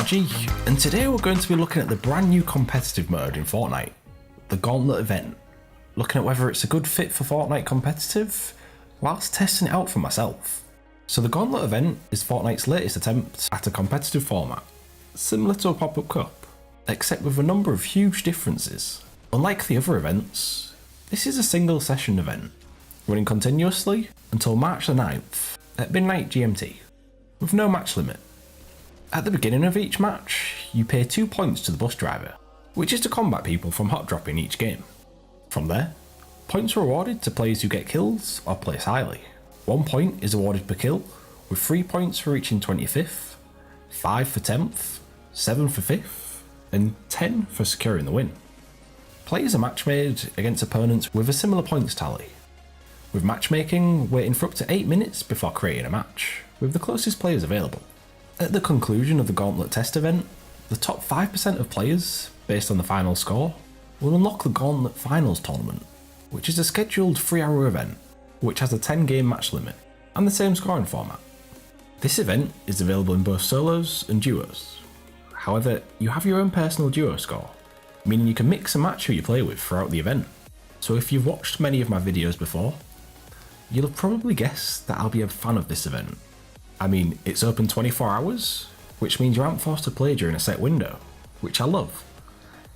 G, and today we're going to be looking at the brand new competitive mode in Fortnite, the Gauntlet event, looking at whether it's a good fit for Fortnite competitive, whilst testing it out for myself. So the Gauntlet event is Fortnite's latest attempt at a competitive format, similar to a pop-up cup, except with a number of huge differences. Unlike the other events, this is a single session event, running continuously until March the 9th at midnight GMT, with no match limit. At the beginning of each match, you pay 2 points to the bus driver, which is to combat people from hot dropping each game. From there, points are awarded to players who get kills or place highly. 1 point is awarded per kill, with 3 points for reaching 25th, 5 for 10th, 7 for 5th, and 10 for securing the win. Players are match made against opponents with a similar points tally, with matchmaking waiting for up to 8 minutes before creating a match, with the closest players available. At the conclusion of the Gauntlet test event, the top 5% of players, based on the final score, will unlock the Gauntlet Finals tournament, which is a scheduled 3-hour event, which has a 10-game match limit, and the same scoring format. This event is available in both solos and duos. However, you have your own personal duo score, meaning you can mix and match who you play with throughout the event. So if you've watched many of my videos before, you'll have probably guessed that I'll be a fan of this event. I mean, it's open 24 hours, which means you aren't forced to play during a set window, which I love,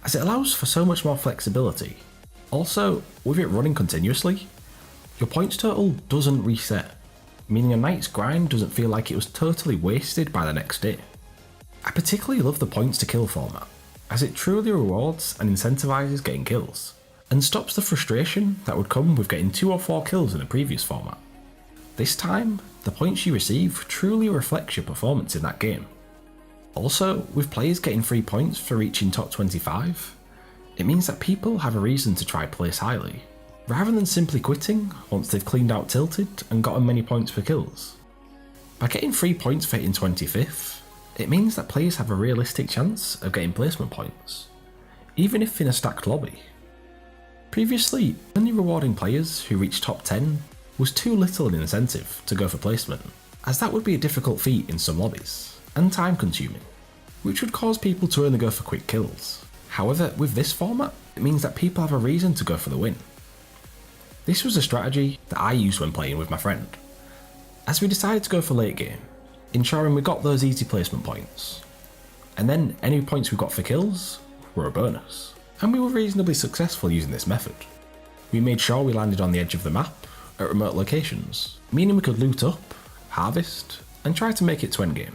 as it allows for so much more flexibility. Also, with it running continuously, your points total doesn't reset, meaning a night's grind doesn't feel like it was totally wasted by the next day. I particularly love the points to kill format, as it truly rewards and incentivizes getting kills, and stops the frustration that would come with getting 2 or 4 kills in the previous format. This time, the points you receive truly reflects your performance in that game. Also, with players getting 3 points for reaching top 25, it means that people have a reason to try place highly, rather than simply quitting once they've cleaned out Tilted and gotten many points for kills. By getting 3 points for hitting 25th, it means that players have a realistic chance of getting placement points, even if in a stacked lobby. Previously, only rewarding players who reached top 10 was too little an incentive to go for placement, as that would be a difficult feat in some lobbies, and time consuming, which would cause people to only go for quick kills. However, with this format, it means that people have a reason to go for the win. This was a strategy that I used when playing with my friend, as we decided to go for late game, ensuring we got those easy placement points, and then any points we got for kills were a bonus, and we were reasonably successful using this method. We made sure we landed on the edge of the map at remote locations, meaning we could loot up, harvest, and try to make it to endgame.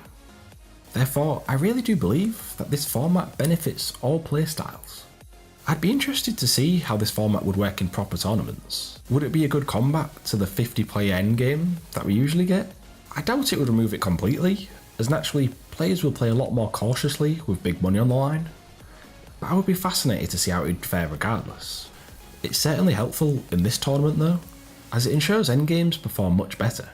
Therefore, I really do believe that this format benefits all playstyles. I'd be interested to see how this format would work in proper tournaments. Would it be a good combat to the 50-player endgame that we usually get? I doubt it would remove it completely, as naturally players will play a lot more cautiously with big money on the line, but I would be fascinated to see how it would fare regardless. It's certainly helpful in this tournament though, as it ensures endgames perform much better,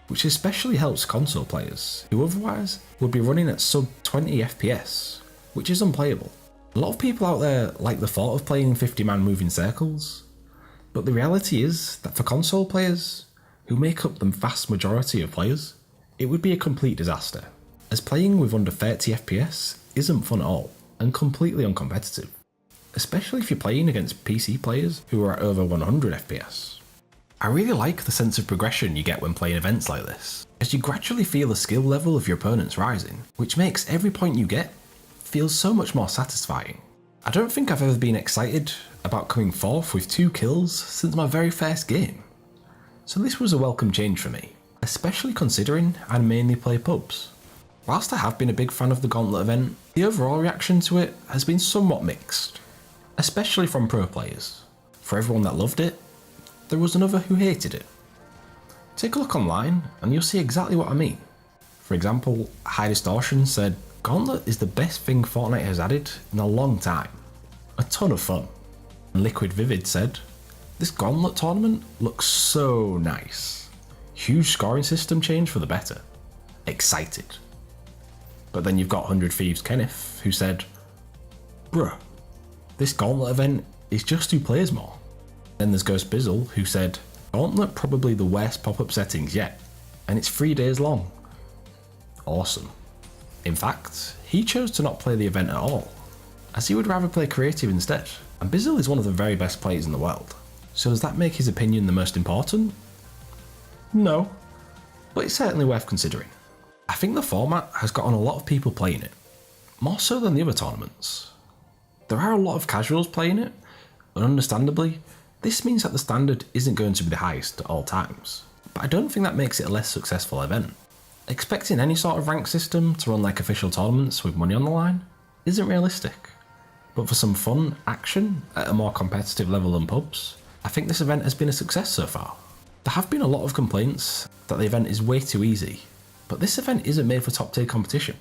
which especially helps console players who otherwise would be running at sub 20 FPS, which is unplayable. A lot of people out there like the thought of playing 50-man moving circles, but the reality is that for console players, who make up the vast majority of players, it would be a complete disaster, as playing with under 30 FPS isn't fun at all, and completely uncompetitive, especially if you're playing against PC players who are at over 100 FPS. I really like the sense of progression you get when playing events like this, as you gradually feel the skill level of your opponents rising, which makes every point you get feel so much more satisfying. I don't think I've ever been excited about coming 4th with 2 kills since my very first game, so this was a welcome change for me, especially considering I mainly play pubs. Whilst I have been a big fan of the Gauntlet event, the overall reaction to it has been somewhat mixed, especially from pro players. For everyone that loved it, there was another who hated it. Take a look online and you'll see exactly what I mean. For example, High Distortion said, "Gauntlet is the best thing Fortnite has added in a long time. A ton of fun." And Liquid Vivid said, "This Gauntlet tournament looks so nice. Huge scoring system change for the better. Excited." But then you've got 100 Thieves Kenneth who said, "Bruh, this Gauntlet event is just who plays more." Then there's Ghost Bizzle who said, "Gauntlet probably the worst pop-up settings yet, and it's 3 days long. Awesome." In fact, he chose to not play the event at all, as he would rather play creative instead, and Bizzle is one of the very best players in the world. So does that make his opinion the most important? No, but it's certainly worth considering. I think the format has gotten a lot of people playing it, more so than the other tournaments. There are a lot of casuals playing it, and understandably, this means that the standard isn't going to be the highest at all times, but I don't think that makes it a less successful event. Expecting any sort of rank system to run like official tournaments with money on the line isn't realistic, but for some fun action at a more competitive level than pubs, I think this event has been a success so far. There have been a lot of complaints that the event is way too easy, but this event isn't made for top tier competition,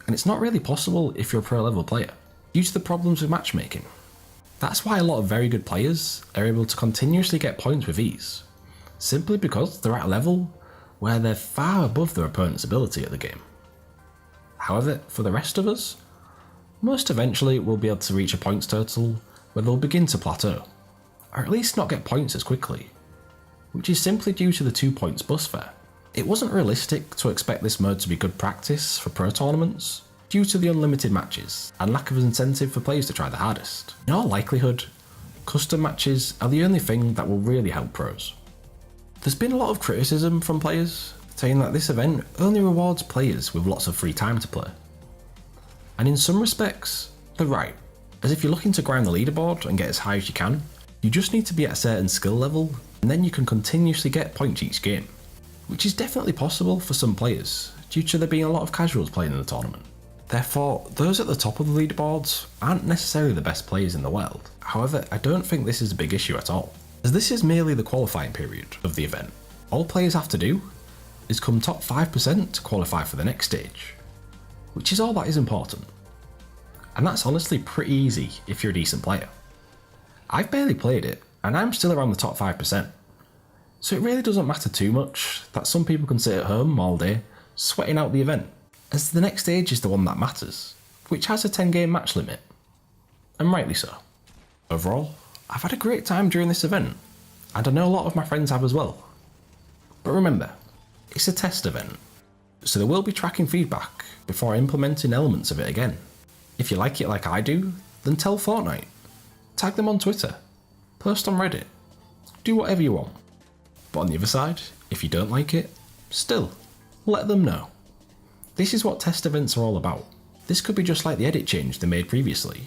and it's not really possible if you're a pro level player, due to the problems with matchmaking. That's why a lot of very good players are able to continuously get points with ease, simply because they're at a level where they're far above their opponent's ability at the game. However, for the rest of us, most eventually will be able to reach a points total where they'll begin to plateau, or at least not get points as quickly, which is simply due to the 2 points bus fare. It wasn't realistic to expect this mode to be good practice for pro tournaments, due to the unlimited matches and lack of incentive for players to try the hardest. In all likelihood, custom matches are the only thing that will really help pros. There's been a lot of criticism from players saying that this event only rewards players with lots of free time to play. And in some respects, they're right, as if you're looking to grind the leaderboard and get as high as you can, you just need to be at a certain skill level and then you can continuously get points each game, which is definitely possible for some players due to there being a lot of casuals playing in the tournament. Therefore, those at the top of the leaderboards aren't necessarily the best players in the world. However, I don't think this is a big issue at all, as this is merely the qualifying period of the event. All players have to do is come top 5% to qualify for the next stage, which is all that is important. And that's honestly pretty easy if you're a decent player. I've barely played it, and I'm still around the top 5%, so it really doesn't matter too much that some people can sit at home all day sweating out the event, as the next stage is the one that matters, which has a 10 game match limit, and rightly so. Overall, I've had a great time during this event, and I know a lot of my friends have as well. But remember, it's a test event, so there will be tracking feedback before implementing elements of it again. If you like it like I do, then tell Fortnite, tag them on Twitter, post on Reddit, do whatever you want. But on the other side, if you don't like it, still, let them know. This is what test events are all about. This could be just like the edit change they made previously,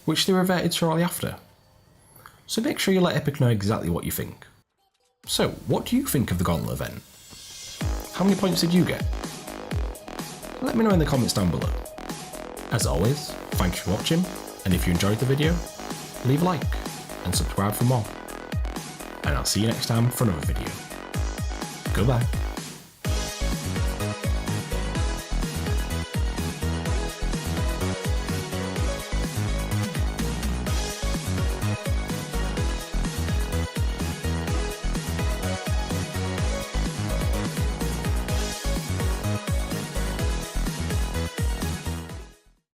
which they reverted shortly after. So make sure you let Epic know exactly what you think. So, what do you think of the Gauntlet event? How many points did you get? Let me know in the comments down below. As always, thank you for watching, and if you enjoyed the video, leave a like and subscribe for more. And I'll see you next time for another video. Goodbye.